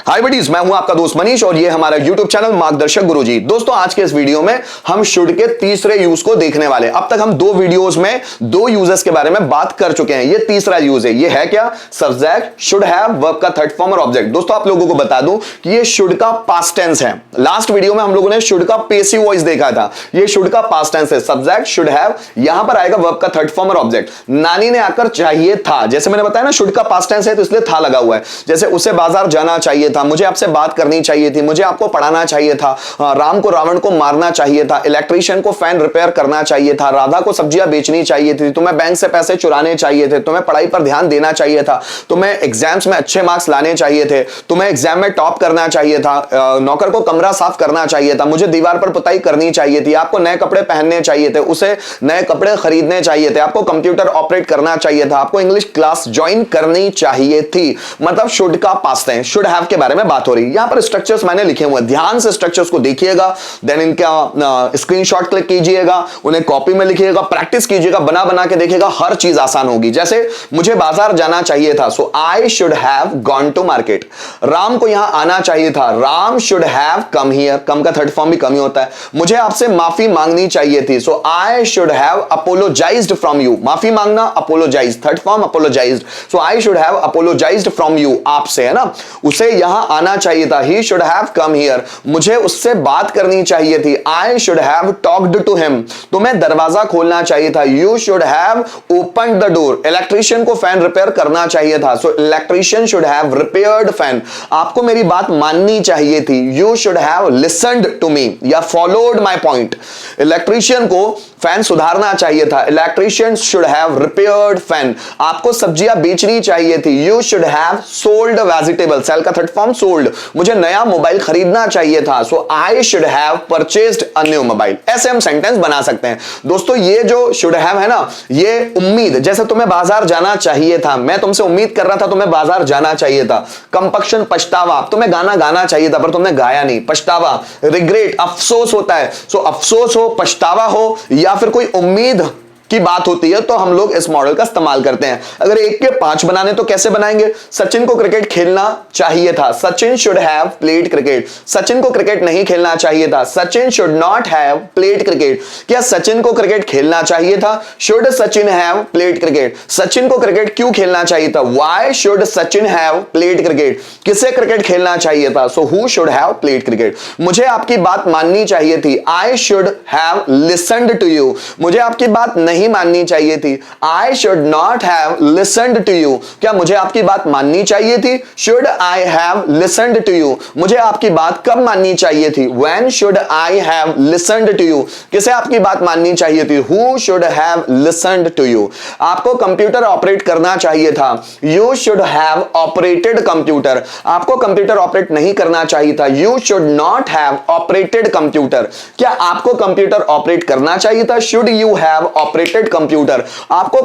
हाय buddies, मैं हूं आपका दोस्त मनीष और ये हमारा YouTube चैनल मार्गदर्शक गुरुजी। दोस्तों आज के इस वीडियो में हम शुड के तीसरे यूज को देखने वाले। अब तक हम दो वीडियोस में दो यूजेस के बारे में बात कर चुके हैं। ये तीसरा यूज है। ये है क्या? सब्जेक्ट, शुड हैव, वर्ब का थर्ड फॉर्म और ऑब्जेक्ट। दोस्तों आप लोगों को बता दूं कि ये शुड का पास्ट टेंस है। लास्ट वीडियो में हम लोगों ने शुड का पेसिव वॉइस देखा था। ये शुड का पास्ट टेंस है। सब्जेक्ट, शुड हैव, यहां पर आएगा वर्ब का थर्ड फॉर्म और ऑब्जेक्ट। नानी ने आकर चाहिए था, जैसे मैंने बताया ना शुड का पास्ट टेंस है तो इसलिए था लगा हुआ है। जैसे उसे बाजार जाना चाहिए था, मुझे आपसे बात करनी चाहिए थी, मुझे आपको पढ़ाना चाहिए था, राम को रावण को मारना चाहिए था, इलेक्ट्रीशियन को फैन रिपेयर करना चाहिए था, राधा को सब्जियां बेचनी चाहिए थी, तुम्हें बैंक से पैसे चुराने चाहिए थे, तुम्हें पढ़ाई पर ध्यान देना चाहिए था, तुम्हें एग्जाम्स में अच्छे मार्क्स लाने चाहिए थे, तुम्हें एग्जाम में टॉप करना चाहिए था, नौकर को कमरा साफ करना चाहिए था, मुझे दीवार पर पुताई करनी चाहिए थी, आपको नए कपड़े पहनने चाहिए थे, उसे नए कपड़े खरीदने चाहिए थे, आपको कंप्यूटर ऑपरेट करना चाहिए था, आपको इंग्लिश क्लास ज्वाइन करनी चाहिए थी। मतलब शुड का पास्ट है। शुड हैव के बारे में बात हो रही है। यहां पर स्ट्रक्चर्स मैंने लिखे हुए हैं, ध्यान से स्ट्रक्चर्स को देखिएगा, देन इनका स्क्रीनशॉट क्लिक कीजिएगा, उन्हें कॉपी में लिखिएगा, प्रैक्टिस कीजिएगा, बना बना के देखिएगा, हर चीज आसान होगी। जैसे मुझे बाजार जाना चाहिए था, so I should have gone to market. Ram को यहां आना चाहिए था, Ram should have come here. Come का थर्ड फॉर्म भी कम ही होता है। मुझे आपसे माफी मांगनी चाहिए थी, so I should have apologised from you. माफी मांगना, apologise, third form apologised, so I should have apologised from you, आपसे, है ना। उसे यहां आना चाहिए था, he should have come here. मुझे उससे बात करनी चाहिए थी, I should have talked to him. तुम्हें दरवाजा खोलना चाहिए था, you should have opened the door. Electrician को फैन रिपेयर करना चाहिए था, so electrician should have repaired fan. आपको मेरी बात माननी चाहिए थी, you should have listened to me या फॉलोड माई पॉइंट। इलेक्ट्रीशियन को फैन सुधारना चाहिए था, electrician should have repaired fan. आपको सब्जियां बेचनी चाहिए थी, you should have sold vegetable, sell का थर्ड फॉर्म सोल्ड। मुझे नया मोबाइल खरीदना चाहिए था, so I should have purchased a new mobile. ऐसे हम सेंटेंस बना सकते हैं। दोस्तों ये जो शुड हैव है ना, ये उम्मीद, जैसे तुम्हें बाजार जाना चाहिए था, मैं तुमसे उम्मीद कर रहा था तुम्हें बाजार जाना चाहिए था। कंपक्शन, पछतावा, तुम्हें गाना गाना चाहिए था पर तुमने गाया नहीं, पछतावा। रिग्रेट, अफसोस होता है, सो अफसोस हो, पछतावा हो या फिर कोई उम्मीद की बात होती है तो हम लोग इस मॉडल का इस्तेमाल करते हैं। अगर एक के 5 बनाने तो कैसे बनाएंगे? सचिन को क्रिकेट खेलना चाहिए था, Sachin should have played cricket. Sachin को क्रिकेट नहीं खेलना चाहिए था, Sachin should not have played cricket. क्या सचिन को क्रिकेट खेलना चाहिए था? Should Sachin have played cricket. Sachin को क्रिकेट क्यों खेलना चाहिए था? Why should Sachin have played cricket. किसे क्रिकेट खेलना चाहिए था? So who should have played cricket. मुझे आपकी बात माननी चाहिए थी, I should have listened to you. मुझे आपकी बात नहीं माननी चाहिए थी, I should not have listened to you. क्या मुझे आपकी बात माननी चाहिए थी? Should I have listened to you. मुझे आपकी बात कब माननी चाहिए थी? When should I have listened to you. किसे आपकी बात माननी चाहिए थी? Who should have listened to you. आपको कंप्यूटर ऑपरेट करना चाहिए था, you should have operated computer. आपको कंप्यूटर ऑपरेट नहीं करना चाहिए था, you should not have operated computer. क्या आपको कंप्यूटर ऑपरेट करना चाहिए था? Should you have operated computer. आपको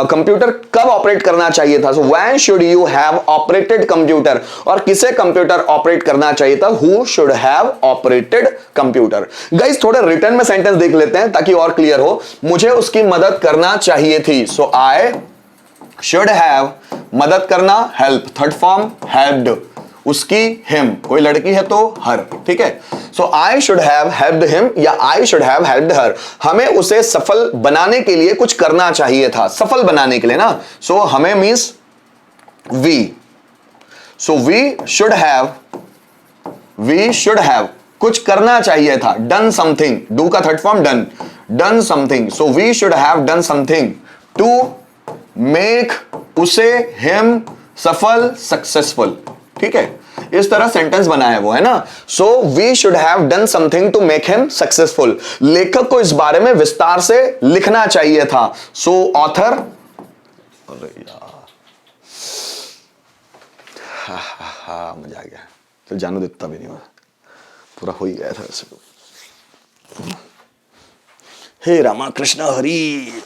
कंप्यूटर कब ऑपरेट करना चाहिए था? So when should you have operated computer. और किसे कंप्यूटर ऑपरेट करना चाहिए था? Who should have operated computer. Guys थोड़े रिटर्न में सेंटेंस देख लेते हैं ताकि और क्लियर हो। मुझे उसकी मदद करना चाहिए थी, सो आई शुड हैव, मदद करना हेल्प, थर्ड फॉर्म हेल्प्ड, उसकी हिम, कोई लड़की है तो हर, ठीक है। So I should have helped him या I should have helped her. हमें उसे सफल बनाने के लिए कुछ करना चाहिए था, सफल बनाने के लिए ना। सो हमें means we, so we should have कुछ करना चाहिए था, डन समथिंग, डू का third form done, done something. So we should have done something to make, उसे, हिम, सफल, सक्सेसफुल, ठीक है। इस तरह सेंटेंस बना है वो, है ना। So we should have done something to make him successful. लेखक को इस बारे में विस्तार से लिखना चाहिए था, सो ऑथर, अरे यार मजा आ गया, तो जानू देता भी नहीं हुआ, पूरा हो ही गया था वैसे। हे रामा कृष्ण हरी।